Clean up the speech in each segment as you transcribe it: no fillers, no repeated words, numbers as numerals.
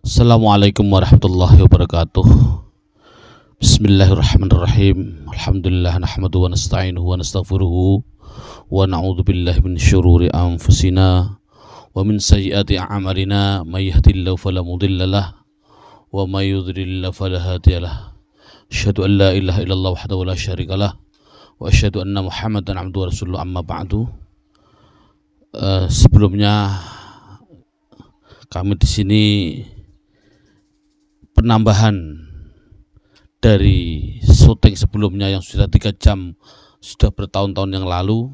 Assalamualaikum warahmatullahi wabarakatuh. Bismillahirrahmanirrahim. Alhamdulillah nahmaduhu wa nasta'inuhu wa nastaghfiruhu wa na'udzu billahi min syururi anfusina wa min sayyiati a'malina may yahdihillahu fala mudilla lahu wa may yudlil fala hadiya lahu. Asyhadu an la ilaha illallah wahdahu la syarika lahu wa asyhadu anna Muhammadan abduhu wa rasuluhu amma ba'du. Sebelumnya kami di sini penambahan dari syuting sebelumnya yang sudah 3 jam, sudah bertahun-tahun yang lalu,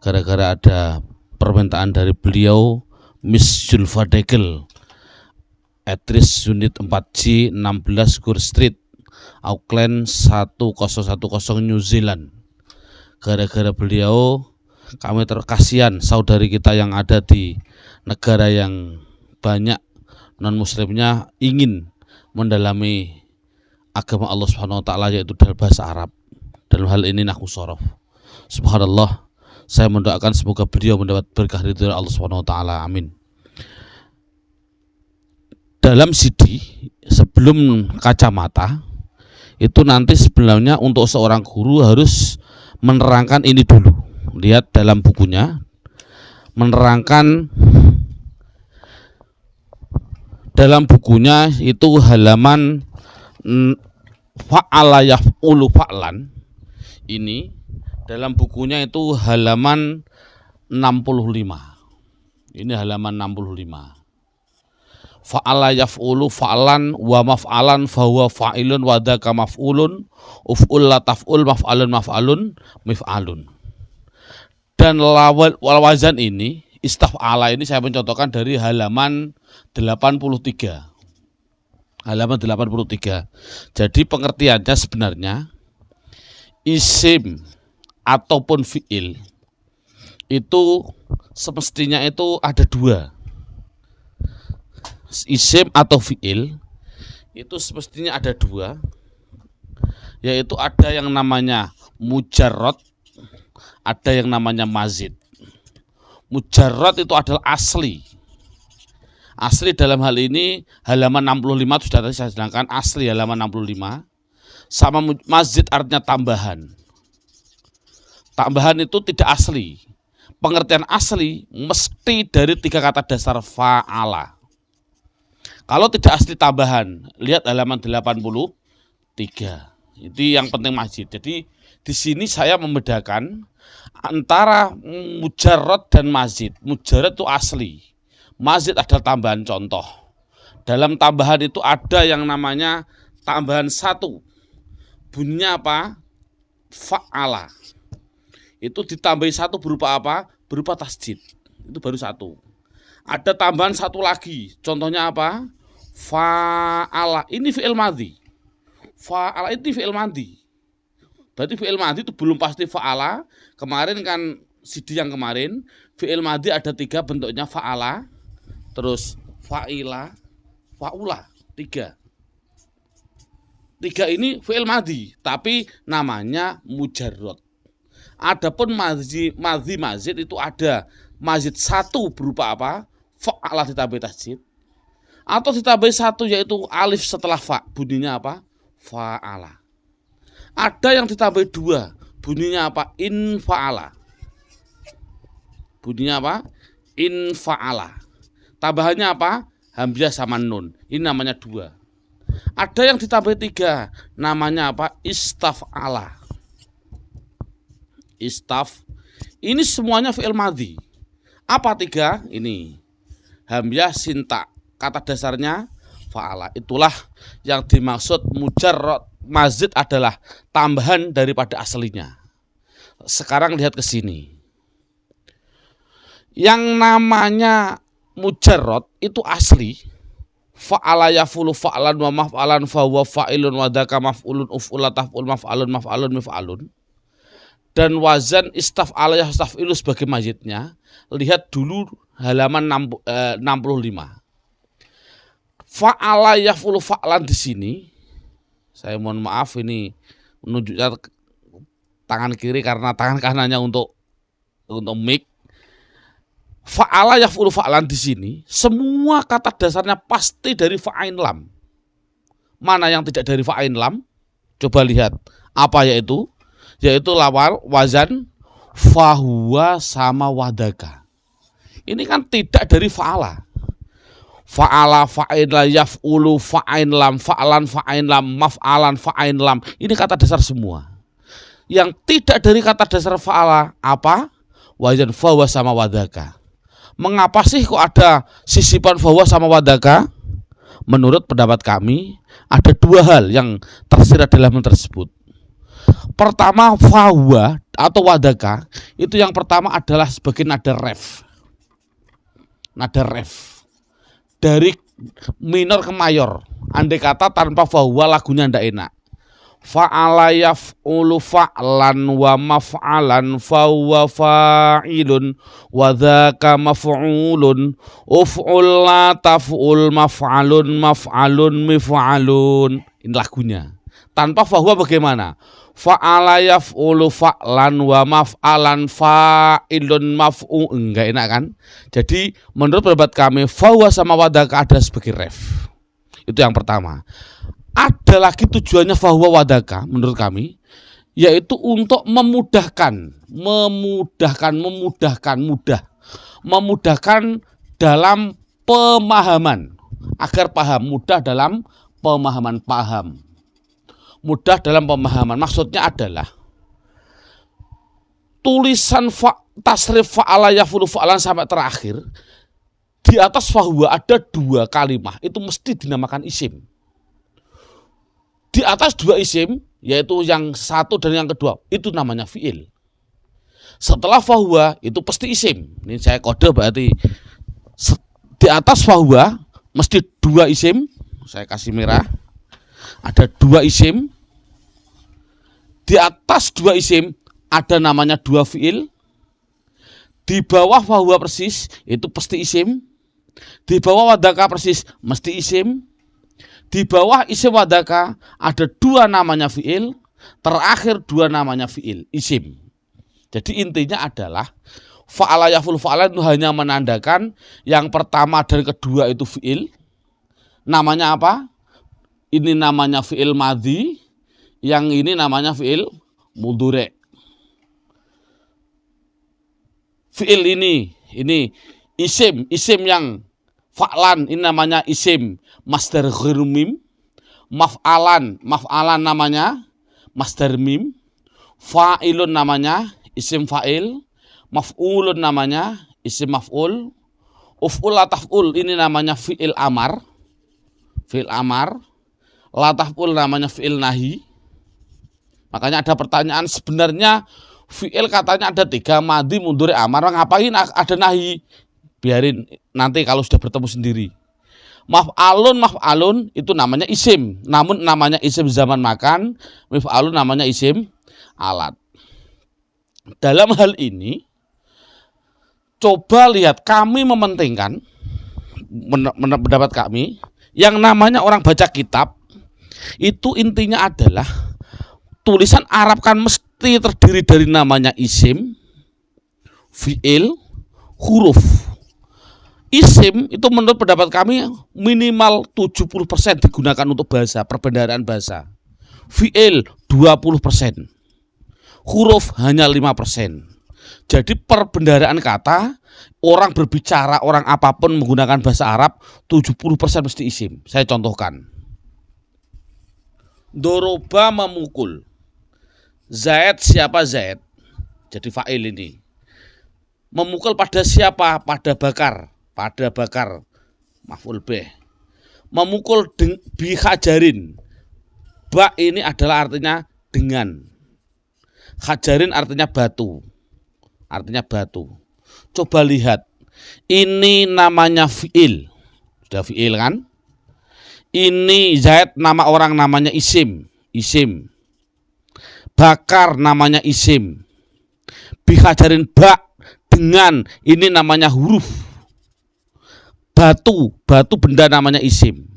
gara-gara ada permintaan dari beliau, Miss Julfa Degel, aktris unit 4G 16 Gur Street, Auckland 1010 New Zealand. Gara-gara beliau kami terkasihan saudari kita yang ada di negara yang banyak non-muslimnya ingin mendalami agama Allah Subhanahu wa taala, yaitu dalam bahasa Arab. Dalam hal ini nahwu shorof. Subhanallah, saya mendoakan semoga beliau mendapat berkah ridho Allah Subhanahu wa taala. Amin. Dalam CD sebelum kacamata itu nanti sebenarnya untuk seorang guru harus menerangkan ini dulu. Lihat dalam bukunya, menerangkan dalam bukunya itu halaman fa'ala yaf'ulu fa'lan. Ini dalam bukunya itu halaman 65. Ini halaman 65. Fa'ala yaf'ulu fa'lan wa maf'alan fahuwa fa'ilun wa dzaka maf'ulun uf'ul la taf'ul maf'alun mif'alun. Dan wazan ini istaf'ala ini saya mencontohkan dari halaman 83. Halaman 83. Jadi pengertiannya sebenarnya isim ataupun fi'il itu semestinya itu ada dua. Isim atau fi'il itu semestinya ada dua, yaitu ada yang namanya mujarrad, ada yang namanya mazid. Mujarrad itu adalah asli. Asli dalam hal ini halaman 65 sudah tadi saya sedangkan asli halaman 65. Sama mazid artinya tambahan. Tambahan itu tidak asli. Pengertian asli mesti dari 3 kata dasar fa'ala. Kalau tidak asli tambahan, lihat halaman 83. Itu yang penting mazid. Jadi di sini saya membedakan antara mujarrad dan mazid. Mujarrad itu asli, mazid adalah tambahan. Contoh, dalam tambahan itu ada yang namanya tambahan 1. Bunyinya apa? Fa'ala. Itu ditambahi 1 berupa apa? Berupa tasjid. Itu baru 1. Ada tambahan 1 lagi. Contohnya apa? Fa'ala. Ini fi'il madhi. Fa'ala itu fi'il madhi. Berarti fi'il madhi itu belum pasti fa'ala. Kemarin kan CD yang kemarin fi'il madhi ada 3 bentuknya, fa'ala, terus fa'ila, fa'ula. 3 ini fi'il madhi, tapi namanya mujarrad. Adapun mazid itu ada mazid 1 berupa apa? Fa'ala ditambahi tasjid, atau ditambahi 1 yaitu alif setelah fa, bunyinya apa? Fa'ala. Ada yang ditambahi 2, bunyinya apa? In fa'ala. Bunyinya apa? In fa'ala. Tambahannya apa? Hamzah sama nun. Ini namanya 2. Ada yang ditambahi 3, namanya apa? Istaf'ala. Istaf. Ini semuanya fi'il madhi. Apa 3? Ini hamzah sinta. Kata dasarnya fa'ala. Itulah yang dimaksud mujarrad. Mazid adalah tambahan daripada aslinya. Sekarang lihat ke sini. Yang namanya mujarrad itu asli. Fa'ala yafulu fa'lan wa maf'alan fahuwa fa'ilun wa dzaka maf'ulun uf'ula taf'ul maf'alun mif'alun. Dan wazan istaf'ala yastaf'ilu sebagai mazidnya. Lihat dulu halaman 65. Fa'ala yafulu fa'lan di sini. Saya mohon maaf ini menunjukkan tangan kiri karena tangan kanannya untuk mic. Fa'ala yaf'ulu fa'lan di sini semua kata dasarnya pasti dari fa'ain lam. Mana yang tidak dari fa'ain lam? Coba lihat apa yaitu lawar wazan fahuwa sama wadaka. Ini kan tidak dari fa'ala. Fa'ala fa'ain la yaf'ulu fa'ain lam fa'lan fa'ain lam maf'alan fa'ain lam. Ini kata dasar semua. Yang tidak dari kata dasar fa'ala apa? Wazan fahuwa sama wadaka. Mengapa sih kok ada sisipan fahuwa sama wadaka? Menurut pendapat kami ada dua hal yang tersirat dalam tersebut. Pertama, fahuwa atau wadaka itu yang pertama adalah sebagai nada ref. Nada ref dari minor ke mayor. Andai kata tanpa fahuwa lagunya ndak enak. Fa'ala yaf'ulu fa'lan wa maf'alan fahuwa fa'ilun wa dzaka maf'ulun uf'ul la taf'ul maf'alun maf'alun mif'alun. Ini lagunya. Tanpa fahuwa bagaimana? Fa'ala yaf'ulu fa'lan wa maf'alan fa'ilun maf'u. Enggak enak kan? Jadi menurut pendapat kami fahuwa sama wadaka ada sebagai ref. Itu yang pertama. Ada lagi tujuannya fahuwa wadaka menurut kami, yaitu untuk memudahkan dalam pemahaman, agar paham, mudah dalam pemahaman, mudah dalam pemahaman. Maksudnya adalah tulisan tasrif fa'ala yaf'ulu fa'lan sampai terakhir di atas fahuwa ada dua kalimah, itu mesti dinamakan isim. Di atas dua isim, yaitu yang satu dan yang kedua, itu namanya fi'il. Setelah fahuwa, itu pasti isim. Ini saya kode berarti di atas fahuwa, mesti dua isim. Saya kasih merah. Ada dua isim. Di atas dua isim, ada namanya dua fi'il. Di bawah fahuwa persis, itu pasti isim. Di bawah wadaka persis, mesti isim. Di bawah isim wadaka ada dua namanya fi'il, terakhir dua namanya fi'il, isim. Jadi intinya adalah fa'ala yaf'ulu fa'lan itu hanya menandakan yang pertama dan kedua itu fi'il. Namanya apa? Ini namanya fi'il madhi, yang ini namanya fi'il mudhari'. Fi'il ini isim yang fa'lan ini namanya isim masdar ghairu mim, maf'alan namanya masdar mim, fa'ilun namanya isim fa'il, maf'ulun namanya isim maf'ul, uf'ul la taf'ul ini namanya fi'il amar, la taf'ul namanya fi'il nahi. Makanya ada pertanyaan, sebenarnya fi'il katanya ada tiga, madhi, mudhari', amar, ngapain ada nahi? Biarin nanti kalau sudah bertemu sendiri. Maf'alun itu namanya isim, namun namanya isim zaman makan. Maf'alun namanya isim alat. Dalam hal ini coba lihat, kami mementingkan pendapat kami yang namanya orang baca kitab itu intinya adalah tulisan Arab kan mesti terdiri dari namanya isim, fi'il, huruf. Isim itu menurut pendapat kami minimal 70% digunakan untuk bahasa, perbendaharaan bahasa. Fi'il 20%. Huruf hanya 5%. Jadi perbendaharaan kata, orang berbicara, orang apapun menggunakan bahasa Arab 70% mesti isim. Saya contohkan. Doroba memukul. Zaid, siapa Zaid? Jadi fa'il ini. Memukul pada siapa? Pada bakar. Maf'ul bih. Memukul bi hajarin. Ba ini adalah artinya dengan. Hajarin artinya batu. Coba lihat. Ini namanya fi'il. Sudah fi'il kan? Ini Zaid nama orang namanya isim. Bakar namanya isim. Bi hajarin ba dengan ini namanya huruf. Batu benda namanya isim.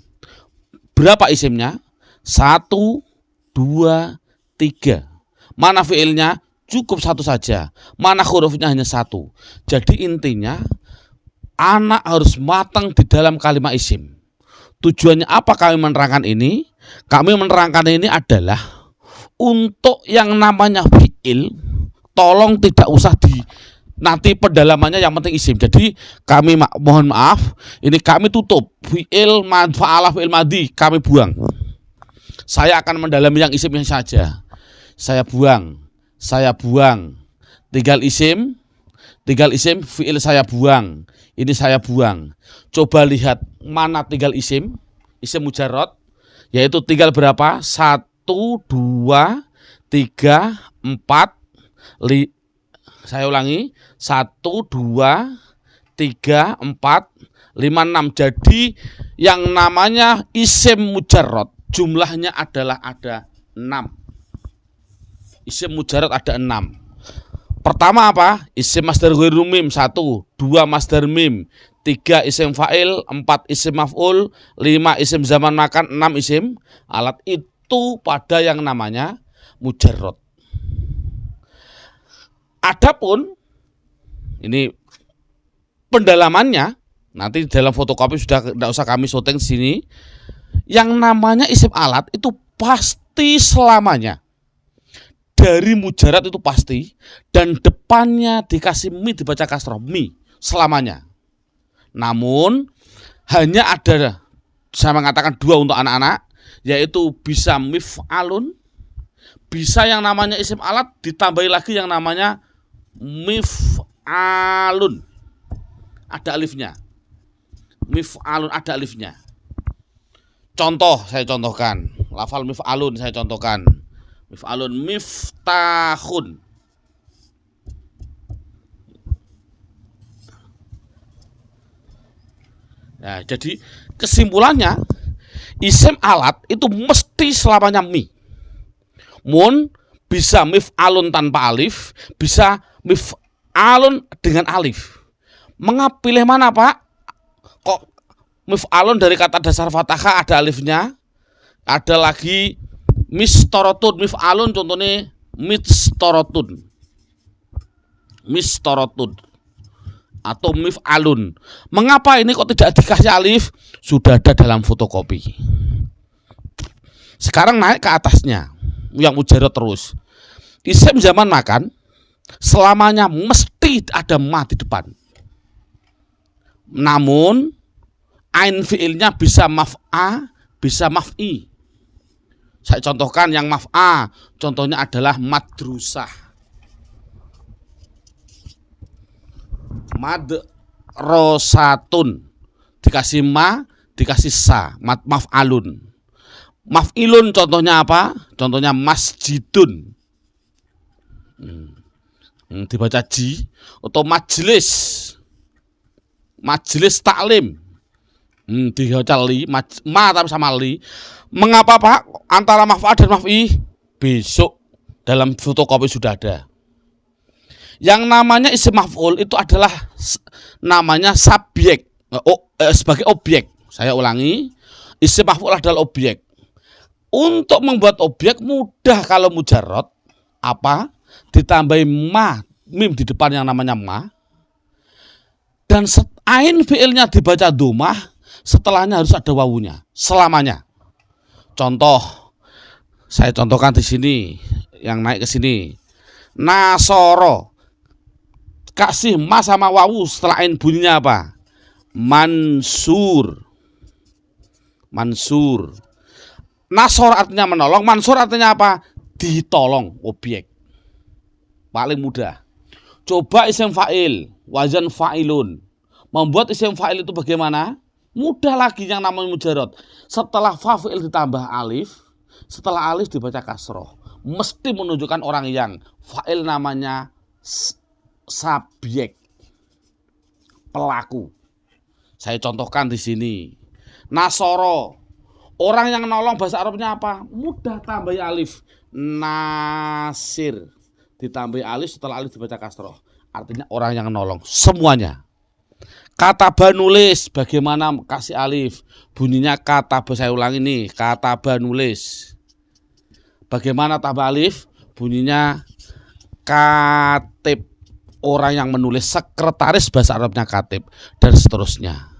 Berapa isimnya? 1, 2, 3. Mana fiilnya? cukup satu saja. Mana hurufnya hanya satu. Jadi intinya anak harus matang di dalam kalimat isim. Tujuannya apa kami menerangkan ini? Kami menerangkan ini adalah untuk yang namanya fi'il, tolong tidak usah nanti pendalamannya, yang penting isim. Jadi kami mohon maaf, ini kami tutup fi'il, fa'alah, fi'il madhi kami buang. Saya akan mendalami yang isimnya saja. Saya buang. Tinggal isim, fi'il saya buang. Ini saya buang. Coba lihat mana tinggal isim mujarrad, yaitu tinggal berapa? 1, 2, 3, 4, saya ulangi, 1, 2, 3, 4, 5, 6. Jadi yang namanya isim mujarrad jumlahnya adalah ada 6. Isim mujarrad ada 6. Pertama apa? Isim masdar ghairu mim 1, 2 masdar mim, 3 isim fa'il, 4 isim maf'ul, 5 isim zaman makan, 6 isim alat. Itu pada yang namanya mujarrad. Adapun ini pendalamannya nanti dalam fotokopi sudah tidak usah kami syuting di sini. Yang namanya isim alat itu pasti selamanya dari mujarrad, itu pasti, dan depannya dikasih mi, dibaca kasroh, mi selamanya. Namun hanya ada, saya mengatakan 2 untuk anak-anak, yaitu bisa mif'alun, bisa yang namanya isim alat ditambahi lagi yang namanya mif'alun, ada alifnya. Mif'alun ada alifnya. Contoh saya contohkan, lafal mif'alun saya contohkan. Mif'alun, miftahun. Nah, jadi kesimpulannya isim alat itu mesti selamanya mi. Mun bisa mif'alun tanpa alif, bisa mif'alun dengan alif. Mengapa pilih mana, Pak? Kok mif'alun dari kata dasar fathah ada alifnya? Ada lagi mistorotun, mif'alun contohnya mistorotun atau mif'alun. Mengapa ini kok tidak dikasih alif? Sudah ada dalam fotokopi. Sekarang naik ke atasnya, yang mujarrad terus. Isim zaman makan selamanya mesti ada ma di depan. Namun ain fi'ilnya bisa maf'a, bisa maf'i. Saya contohkan yang maf'a, contohnya adalah madrusah, madrosatun, dikasih ma, dikasih sa, maf'alun. Maf'ilun contohnya apa? Contohnya masjidun, dibaca ji, atau majelis taklim, dibaca li, ma tapi sama li. Mengapa, Pak, antara maf'al dan maf'i? Besok dalam fotokopi sudah ada. Yang namanya isim maf'ul itu adalah namanya subjek, sebagai objek. Saya ulangi, isim maf'ul adalah objek. Untuk membuat objek mudah kalau mujarrad, apa? Ditambahi ma, mim di depan yang namanya ma, dan ain fi'ilnya dibaca domah, setelahnya harus ada wawunya selamanya. Contoh, saya contohkan di sini, yang naik ke sini. Nasoro, kasih ma sama wawu, setelah ain bunyinya apa? Mansur. Nasor artinya menolong, mansur artinya apa? Ditolong, objek. Paling mudah. Coba isim fa'il, wazan fa'ilun. Membuat isim fa'il itu bagaimana? Mudah lagi, yang namanya mujarrad. Setelah fa'il ditambah alif, setelah alif dibaca kasroh, mesti menunjukkan orang yang fa'il namanya subjek, pelaku. Saya contohkan di sini. Nasoro, orang yang nolong, bahasa Arabnya apa? Mudah, tambah alif. Nasir, ditambah alif, setelah alif dibaca kasroh, artinya orang yang nolong. Semuanya. Kataba nulis, bagaimana kasih alif? Bunyinya kataba, saya ulangi nih, kataba nulis. Bagaimana tambah alif? Bunyinya katib, orang yang menulis, sekretaris bahasa Arabnya katib, dan seterusnya.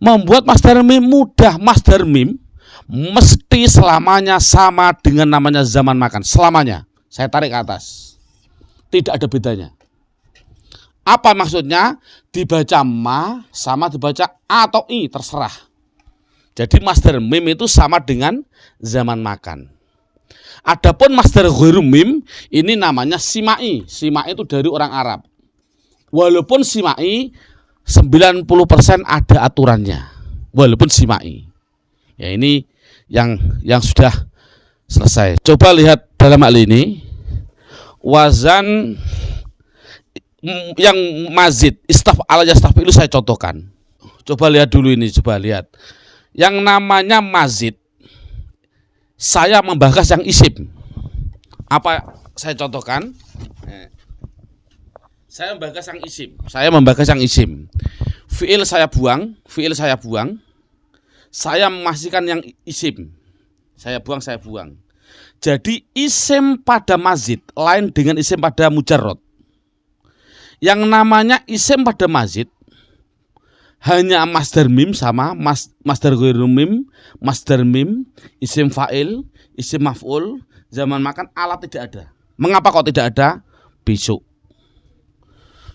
Membuat masdar mim mudah. Masdar mim mesti selamanya sama dengan namanya zaman makan. Selamanya. Saya tarik ke atas. Tidak ada bedanya. Apa maksudnya? Dibaca ma sama dibaca a atau i, terserah. Jadi masdar mim itu sama dengan zaman makan. Adapun masdar ghairu mim ini namanya simai. Simai itu dari orang Arab. Walaupun simai 90% ada aturannya. Walaupun simai. Ya ini yang sudah selesai. Coba lihat dalam hal ini wazan yang mazid, istaf ala yastafilu saya contohkan. Coba lihat dulu ini, coba lihat. Yang namanya mazid, saya membahas yang isim. Apa saya contohkan? Saya membahas yang isim. Saya membahas yang isim. Fi'il saya buang, fi'il saya buang. Saya memasihkan yang isim. Saya buang, saya buang. Jadi isim pada mazid lain dengan isim pada mujarrad. Yang namanya isim pada mazid hanya masdar mim sama masdar ghairu mim, masdar mim, isim fa'il, isim maf'ul, zaman makan, alat tidak ada. Mengapa kok tidak ada? Besok.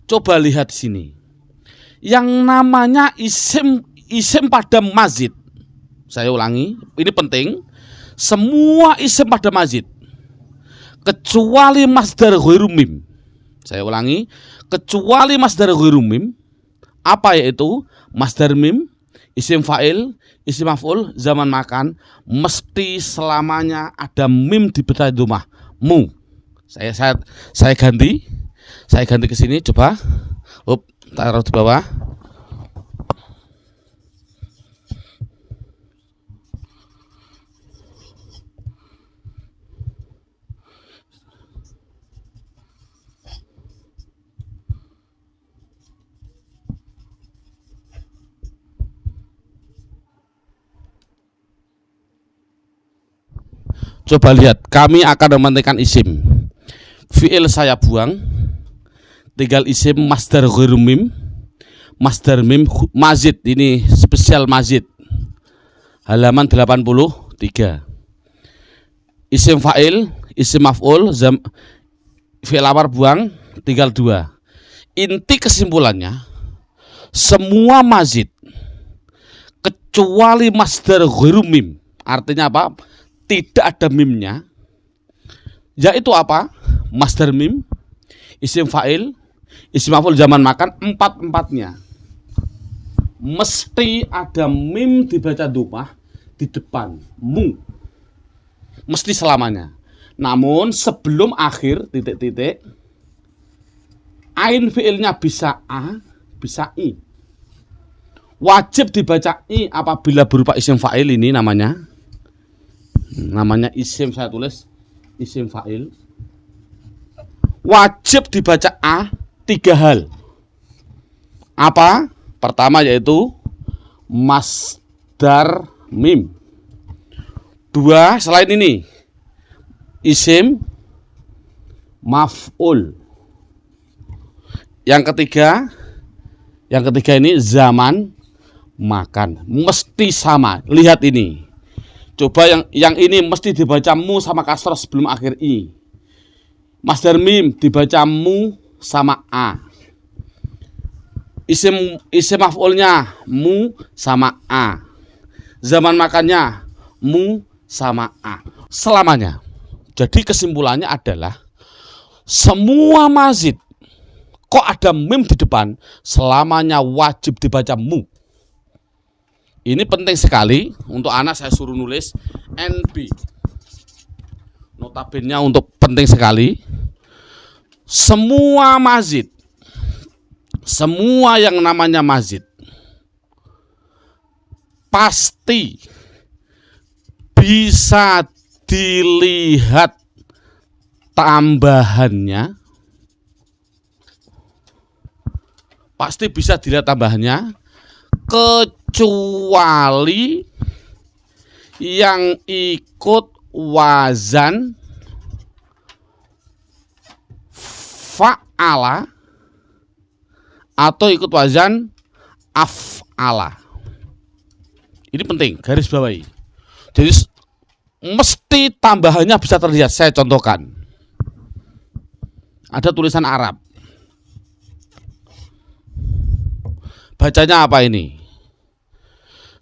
Coba lihat sini. Yang namanya isim pada mazid. Saya ulangi, ini penting. Semua isim pada mazid kecuali masdar ghairu mim. Saya ulangi, kecuali masdar ghairu mim. Apa yaitu? Masdar mim, isim fa'il, isim maf'ul, zaman makan, mesti selamanya ada mim di betah rumah. Mu. Saya ganti. Saya ganti ke sini, coba. Taruh di bawah. Coba lihat, kami akan mementingkan isim. Fi'il saya buang, tinggal isim masdar ghairu mim, masdar mim mazid, ini spesial mazid. Halaman 83. Isim fa'il, isim maf'ul, fi'il amar buang, tinggal 2. Inti kesimpulannya, semua mazid kecuali masdar ghairu mim. Artinya apa? Tidak ada mimnya. Yaitu apa? Masdar mim, isim fa'il, isim maf'ul, zaman makan, empat-empatnya mesti ada mim dibaca dhammah di depan, mu. Mesti selamanya. Namun sebelum akhir titik-titik, ain fi'ilnya bisa a, bisa i. Wajib dibaca i apabila berupa isim fa'il, ini namanya isim, saya tulis isim fa'il. Wajib dibaca a 3 hal. Apa? Pertama yaitu masdar mim. 2 selain ini isim maf'ul. Yang ketiga ini zaman makan. Mesti sama. Lihat ini. Coba yang ini mesti dibaca mu sama kasroh sebelum akhir i. Masdar mim dibaca mu sama a. Isim maf'ulnya mu sama a. Zaman makannya mu sama a. Selamanya. Jadi kesimpulannya adalah semua mazid kok ada mim di depan, selamanya wajib dibaca mu. Ini penting sekali. Untuk anak saya suruh nulis NB. Notabene untuk penting sekali. Semua mazid, semua yang namanya mazid pasti bisa dilihat tambahannya. Pasti bisa dilihat tambahannya, kecuali yang ikut wazan fa'ala atau ikut wazan af'ala. Ini penting, garis bawahi. Jadi mesti tambahannya bisa terlihat. Saya contohkan. Ada tulisan Arab. Bacanya apa ini?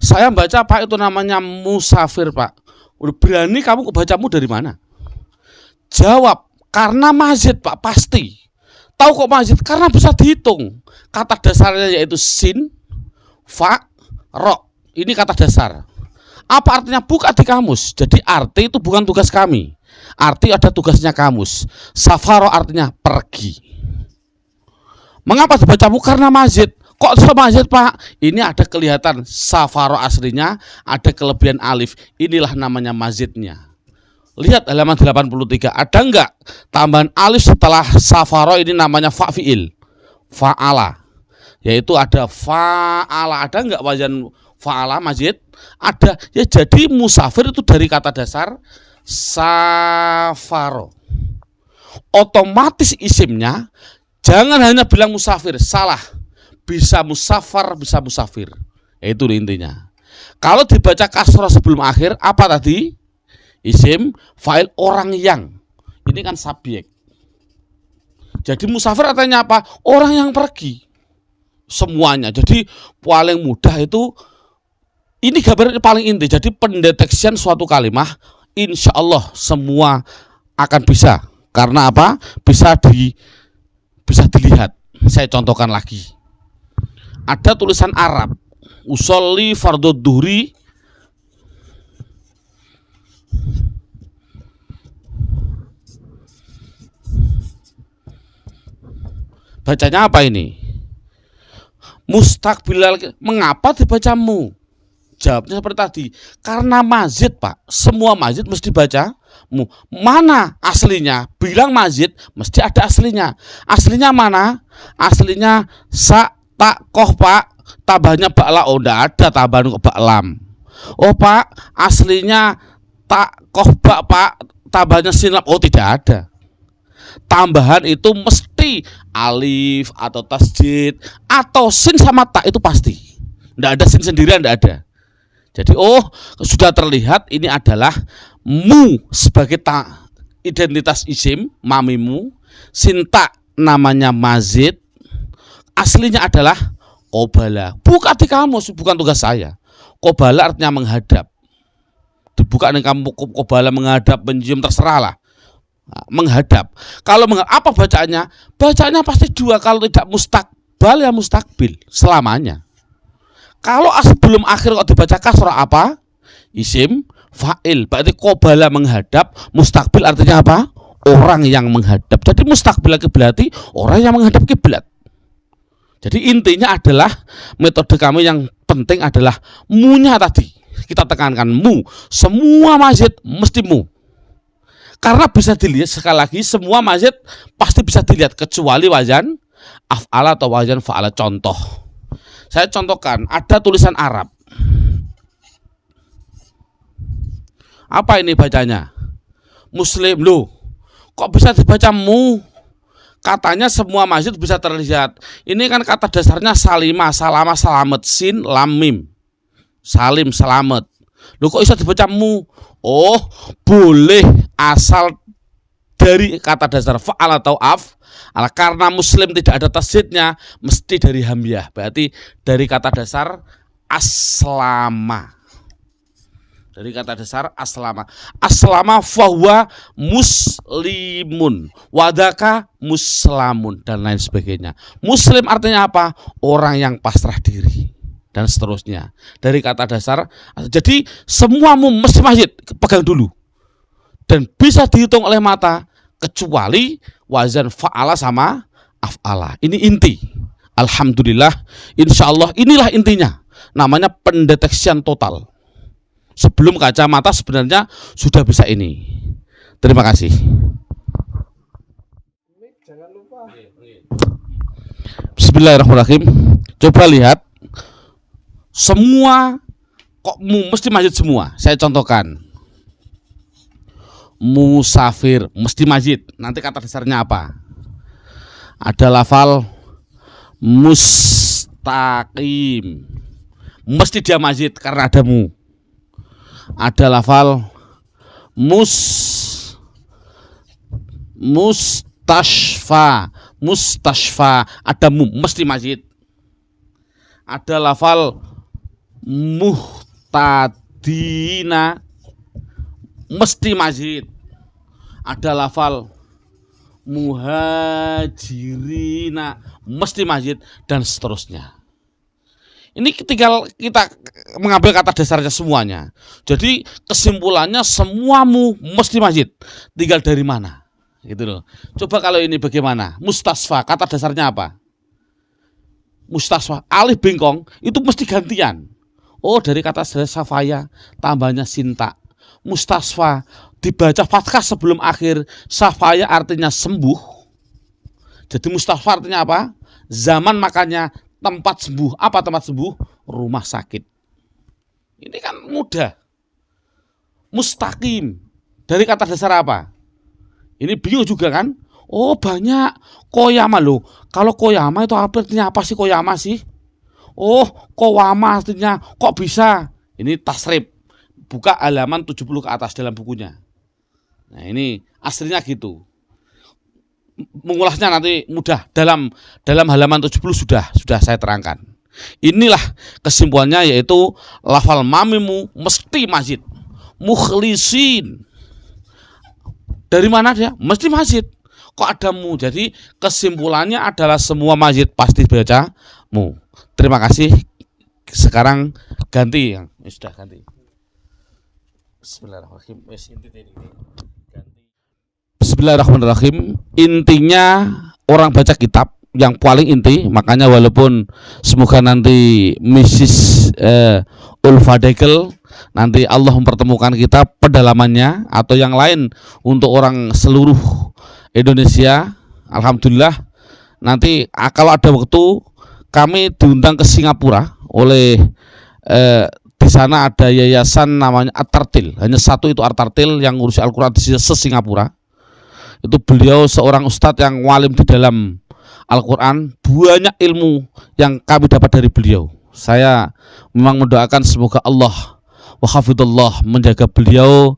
Saya baca Pak, itu namanya musafir Pak. Udah berani kamu bacamu dari mana? Jawab, karena mazid Pak, pasti. Tahu kok mazid? Karena bisa dihitung. Kata dasarnya yaitu sin, fa, ro. Ini kata dasar. Apa artinya? Buka di kamus. Jadi arti itu bukan tugas kami. Arti ada tugasnya kamus. Safaro artinya pergi. Mengapa dibacamu? Karena mazid. Kok sama mazid Pak? Ini ada kelihatan safaro aslinya, ada kelebihan alif. Inilah namanya mazidnya. Lihat halaman 83. Ada enggak tambahan alif setelah safaro? Ini namanya fa'fi'il, fa'ala. Yaitu ada fa'ala. Ada enggak wazan fa'ala mazid? Ada. Ya, jadi musafir itu dari kata dasar safaro. Otomatis isimnya jangan hanya bilang musafir, salah. Bisa musafar, bisa musafir. Itu intinya. Kalau dibaca kasroh sebelum akhir, apa tadi? Isim, fa'il, orang yang. Ini kan subjek. Jadi musafir artinya apa? Orang yang pergi. Semuanya. Jadi paling mudah itu, ini gambarnya paling inti. Jadi pendeteksian suatu kalimah, insya Allah semua akan bisa. Karena apa? Bisa dilihat. Saya contohkan lagi. Ada tulisan Arab, usolli fardhu dhuhri, bacanya apa ini? Mustaqbilal. Mengapa dibacamu? Jawabnya seperti tadi, karena mazid Pak. Semua mazid mesti baca mu. Mana aslinya? Bilang mazid mesti ada aslinya. Aslinya mana? Aslinya sa, tak, koh Pak. Tambahnya bakla. Oh, enggak ada tambahan kok baklam. Oh Pak, aslinya tak, koh, bak Pak. Tambahnya sinlap. Oh, tidak ada. Tambahan itu mesti alif atau tasjid atau sin sama tak, itu pasti. Enggak ada sin sendirian, enggak ada. Jadi sudah terlihat ini adalah mu sebagai identitas isim, mamimu. Sinta namanya mazid. Aslinya adalah qobala. Buka di kamus, bukan tugas saya. Qobala artinya menghadap. Dibuka nih kamu, qobala menghadap, mencium, terserahlah. Menghadap. Kalau apa bacaannya? Bacaannya pasti dua. Kalau tidak mustaqbal ya mustaqbil selamanya. Kalau sebelum akhir kok dibaca kasrah apa? Isim, fa'il. Berarti qobala menghadap, mustaqbil artinya apa? Orang yang menghadap. Jadi mustaqbil berarti orang yang menghadap kiblat. Jadi intinya adalah metode kami yang penting adalah mu-nya tadi. Kita tekankan mu. Semua mazid mesti mu. Karena bisa dilihat sekali lagi semua mazid pasti bisa dilihat kecuali wazan af'ala atau wazan fa'ala. Contoh. Saya contohkan, ada tulisan Arab. Apa ini bacanya? Muslim. Loh, kok bisa dibaca mu? Katanya semua masjid bisa terlihat. Ini kan kata dasarnya salimah, salama, selamat, sin, lam, mim. Salim, selamat. Loh, kok bisa dibaca mu? Oh, boleh asal dari kata dasar fa'al atau af. Karena muslim tidak ada tasjidnya, mesti dari hamzah. Berarti dari kata dasar aslama. Dari kata dasar aslama. Aslama fahuwa muslimun, wadaka muslamun, dan lain sebagainya. Muslim artinya apa? Orang yang pasrah diri, dan seterusnya. Dari kata dasar. Jadi semua mesti masjid pegang dulu. Dan bisa dihitung oleh mata kecuali wazan fa'ala sama af'ala. Ini inti. Alhamdulillah, insya Allah inilah intinya. Namanya pendeteksian total. Sebelum kacamata sebenarnya sudah bisa ini. Terima kasih. Bismillahirrahmanirrahim. Coba lihat. Semua kok mesti masjid semua. Saya contohkan. Musafir mesti masjid. Nanti kata dasarnya apa? Ada lafal mustaqim, mesti dia mazid karena ada mu. Ada lafal mustashfa, ada mu, mesti mazid. Ada lafal muhtadina, mesti mazid. Ada lafal muhajirina, mesti mazid, dan seterusnya. Ini tinggal kita mengambil kata dasarnya semuanya. Jadi kesimpulannya semuamu mesti mazid. Tinggal dari mana, gitu loh. Coba kalau ini bagaimana? Mustasfa, kata dasarnya apa? Mustasfa, alif bengkong itu mesti gantian. Oh, dari kata safaya tambahnya sinta. Mustasfa dibaca fathah sebelum akhir. Safaya artinya sembuh. Jadi mustasfa artinya apa? Zaman makannya tempat sembuh. Apa tempat sembuh? Rumah sakit. Ini kan mudah. Mustaqim dari kata dasar apa? Ini bingung juga kan? Oh, banyak. Koyama loh. Kalau koyama itu artinya apa sih koyama sih? Oh, kowama artinya kok bisa? Ini tasrif. Buka halaman 70 ke atas dalam bukunya. Nah, ini aslinya gitu. Mengulasnya nanti mudah, dalam halaman 70 sudah saya terangkan. Inilah kesimpulannya, yaitu lafal mamimu mesti mazid. Mukhlisin, dari mana dia? Mesti mazid. Kok ada mu? Jadi kesimpulannya adalah semua mazid pasti baca mu. Terima kasih. Sekarang ganti yang sudah ganti. Bismillahirrahmanirrahim. Intinya orang baca kitab yang paling inti, makanya walaupun semoga nanti Mrs. Ulfadekel nanti Allah mempertemukan kita pendalamannya atau yang lain untuk orang seluruh Indonesia, alhamdulillah nanti kalau ada waktu kami diundang ke Singapura oleh di sana ada yayasan namanya At-Tartil, hanya satu itu At-Tartil yang ngurusi Al-Quran di se-Singapura. Itu beliau seorang ustadz yang walim di dalam Al-Quran, banyak ilmu yang kami dapat dari beliau. Saya memang mendoakan semoga Allah wa hafidhullah menjaga beliau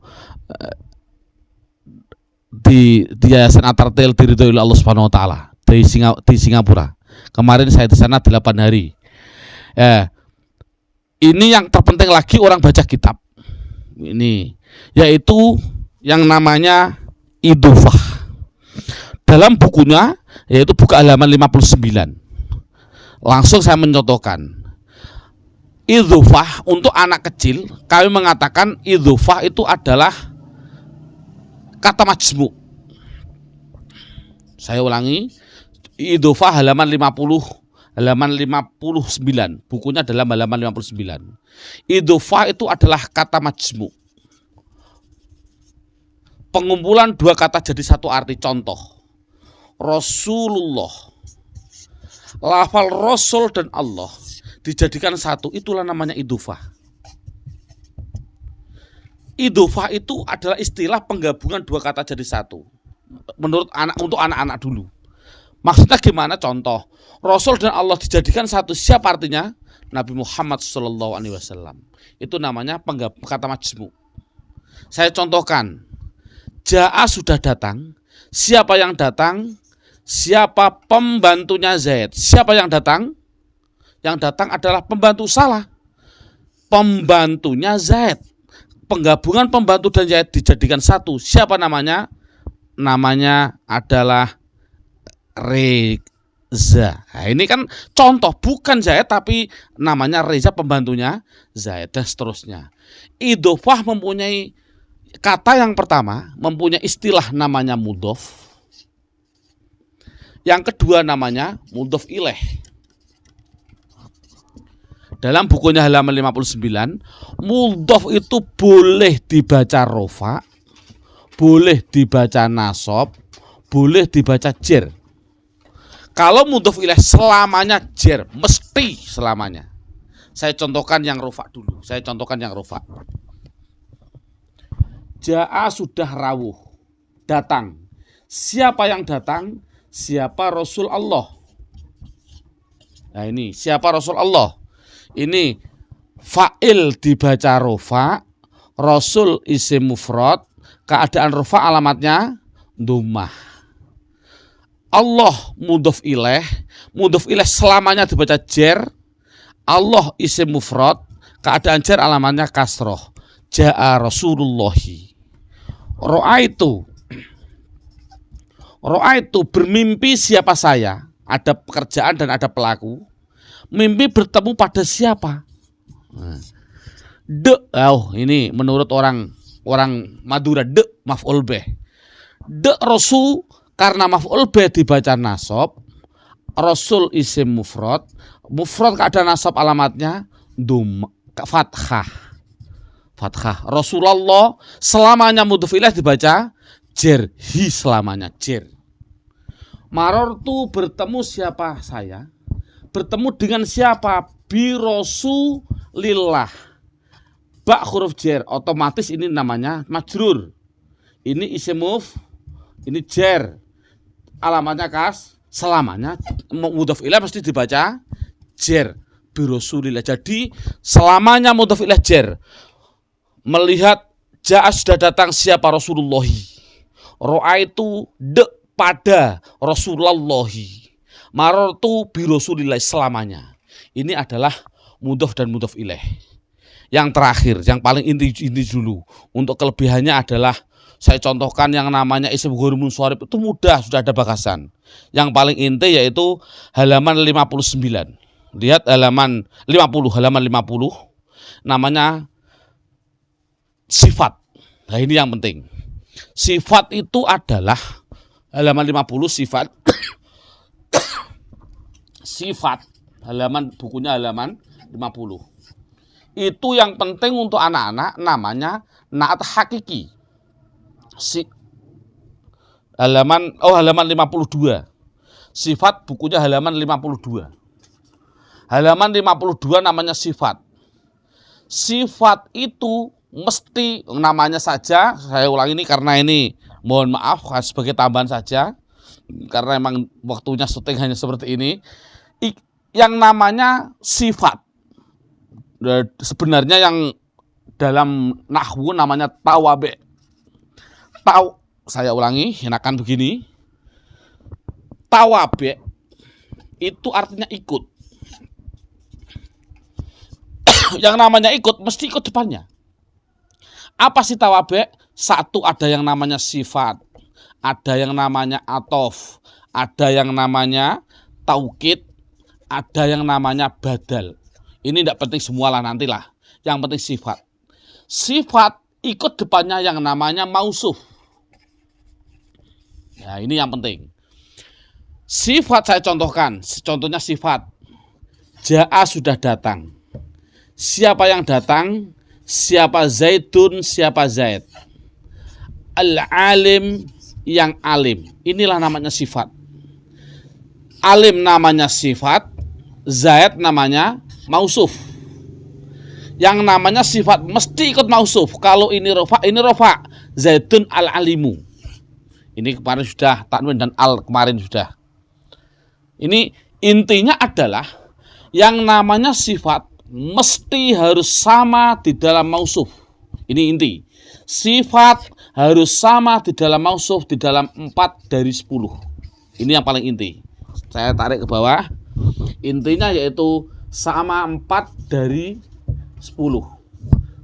di yayasan At-Tartil diridhoi oleh Allah Subhanahu wa taala di Singapura. Kemarin saya di sana 8 hari. Ini yang terpenting lagi orang baca kitab. Ini yaitu yang namanya idhofah. Dalam bukunya yaitu buka halaman 59. Langsung saya mencontohkan. Idhofah untuk anak kecil, kami mengatakan idhofah itu adalah kata majmu'. Saya ulangi, idhofah halaman 59. Bukunya dalam halaman 59. Idhofah itu adalah kata majmu'. Pengumpulan dua kata jadi satu arti. Contoh, Rasulullah. Lafal Rasul dan Allah dijadikan satu, itulah namanya idhofah. Idhofah itu adalah istilah penggabungan dua kata jadi satu. Menurut untuk anak-anak dulu. Maksudnya gimana? Contoh, Rasul dan Allah dijadikan satu, siapa artinya? Nabi Muhammad SAW. Itu namanya kata majmu'. Saya contohkan, Ja'a sudah datang. Siapa yang datang? Siapa pembantunya Zaid? Siapa yang datang? Yang datang adalah pembantu, salah. Pembantunya Zaid. Penggabungan pembantu dan Zaid dijadikan satu. Siapa namanya? Namanya adalah Reza. Nah, ini kan contoh, bukan Zaid tapi namanya Reza, pembantunya Zaid, dan seterusnya. Idhofah mempunyai kata yang pertama, mempunyai istilah namanya mudhof. Yang kedua namanya mudhof ilaih. Dalam bukunya halaman 59, mudhof itu boleh dibaca rofa, boleh dibaca nasab, boleh dibaca jer. Kalau mudhof ilaih selamanya jer, mesti selamanya. Saya contohkan yang rofa dulu. Ja'a sudah rawuh, datang. Siapa yang datang? siapa Rasul Allah. Nah ini siapa Rasul Allah. Ini fa'il dibaca rofa, Rasul isim mufrad, keadaan rofa alamatnya dhammah. Allah mudhof ilaih selamanya dibaca jer. Allah isim mufrad, keadaan jer alamatnya kasroh. Ja'a Rasulullahi. Ro'aitu bermimpi siapa saya. Ada pekerjaan dan ada pelaku. Mimpi bertemu pada siapa? Ini menurut orang Madura maf'ul bih. Rasul karena maf'ul bih dibaca nasab. Rasul isim mufrad keadaan nasab alamatnya fathah. Rasulullah selamanya mudhof ilaih dibaca jer, hi selamanya jer. Marortu bertemu siapa saya? Bertemu dengan siapa? Bi Rasulillah. Ba huruf jer, otomatis ini namanya majrur. Ini isim ini jer. Alamatnya selamanya mudhof ilaih mesti dibaca jer. Bi Rasulillah. Jadi selamanya mudhof ilaih jer. Melihat ja'a sudah datang siapa Rasulullahi. Ro'aitu pada Rasulullahi. Marartu bi Rasulillah selamanya. Ini adalah mudhof dan mudhof ilaih. Yang terakhir, yang paling inti dulu. Untuk kelebihannya adalah saya contohkan yang namanya isim ghairul munsharif itu mudah, sudah ada bakasan. Yang paling inti yaitu halaman 59. Lihat halaman 50 namanya sifat. Nah, ini yang penting. Sifat itu adalah halaman 50 sifat. Sifat halaman bukunya halaman 50. Itu yang penting untuk anak-anak namanya naat hakiki. Halaman 52. Sifat bukunya halaman 52. Halaman 52 namanya sifat. Sifat itu mesti namanya saja, saya ulangi ini karena ini mohon maaf sebagai tambahan saja. Karena emang waktunya syuting hanya seperti ini. Yang namanya sifat. Sebenarnya yang dalam nahwu namanya tawabe. Saya ulangi, enakan begini. Tawabe itu artinya ikut. Yang namanya ikut mesti ikut depannya. Apa sih tawabe? Satu, ada yang namanya sifat, ada yang namanya atof, ada yang namanya taukid, ada yang namanya badal. Ini tidak penting semualah, nantilah. Yang penting sifat. Sifat ikut depannya yang namanya mausuf. Ya, ini yang penting. Sifat saya contohkan. Contohnya sifat. Ja'a sudah datang. Siapa yang datang? Siapa Zaidun? Siapa Zaid? Al-alim, yang alim. Inilah namanya sifat. Alim namanya sifat. Zaid namanya mausuf. Yang namanya sifat mesti ikut mausuf. Kalau ini rofa. Zaidun al-alimu. Ini kemarin sudah, tanwin dan al kemarin sudah. Ini intinya adalah yang namanya sifat mesti harus sama di dalam mausuf. Ini inti. Sifat harus sama di dalam mausuf di dalam 4 dari 10. Ini yang paling inti. Saya tarik ke bawah. Intinya yaitu sama 4 dari 10.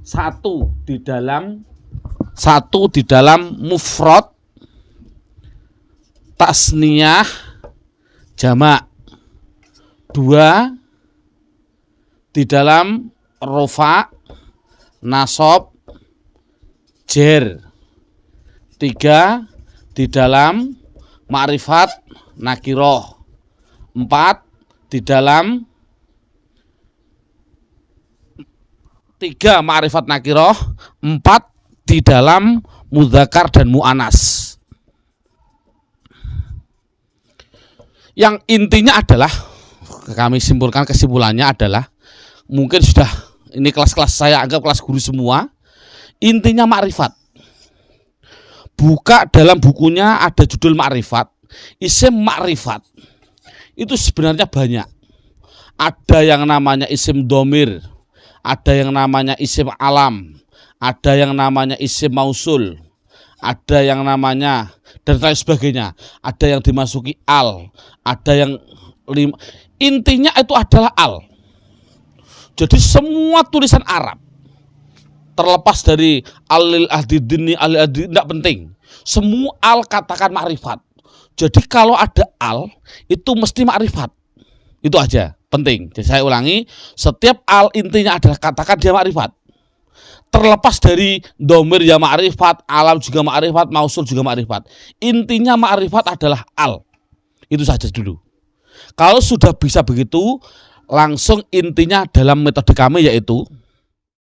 Satu di dalam mufrad, tasniyah, jamak. 2 di dalam rofa, nasab, jer. 3 di dalam ma'rifat, nakiroh. 4 di dalam 3 ma'rifat nakiroh. 4 di dalam mudzakkar dan mu'anas. Yang intinya adalah, kami simpulkan kesimpulannya adalah, mungkin sudah ini kelas-kelas saya anggap kelas guru semua. Intinya makrifat. Buka dalam bukunya ada judul makrifat. Isim ma'rifat itu sebenarnya banyak. Ada yang namanya isim domir, ada yang namanya isim alam, ada yang namanya isim mausul, ada yang namanya dan lain sebagainya. Ada yang dimasuki al, ada yang intinya itu adalah al. Jadi semua tulisan Arab, terlepas dari alil ahdidini, alil ahdidini, tidak penting. Semua al katakan ma'rifat. Jadi kalau ada al, itu mesti ma'rifat. Itu aja, penting. Jadi saya ulangi, setiap al intinya adalah katakan dia ma'rifat. Terlepas dari domir ya ma'rifat, alam juga ma'rifat, mausul juga ma'rifat. Intinya ma'rifat adalah al. Itu saja dulu. Kalau sudah bisa begitu, langsung intinya dalam metode kami yaitu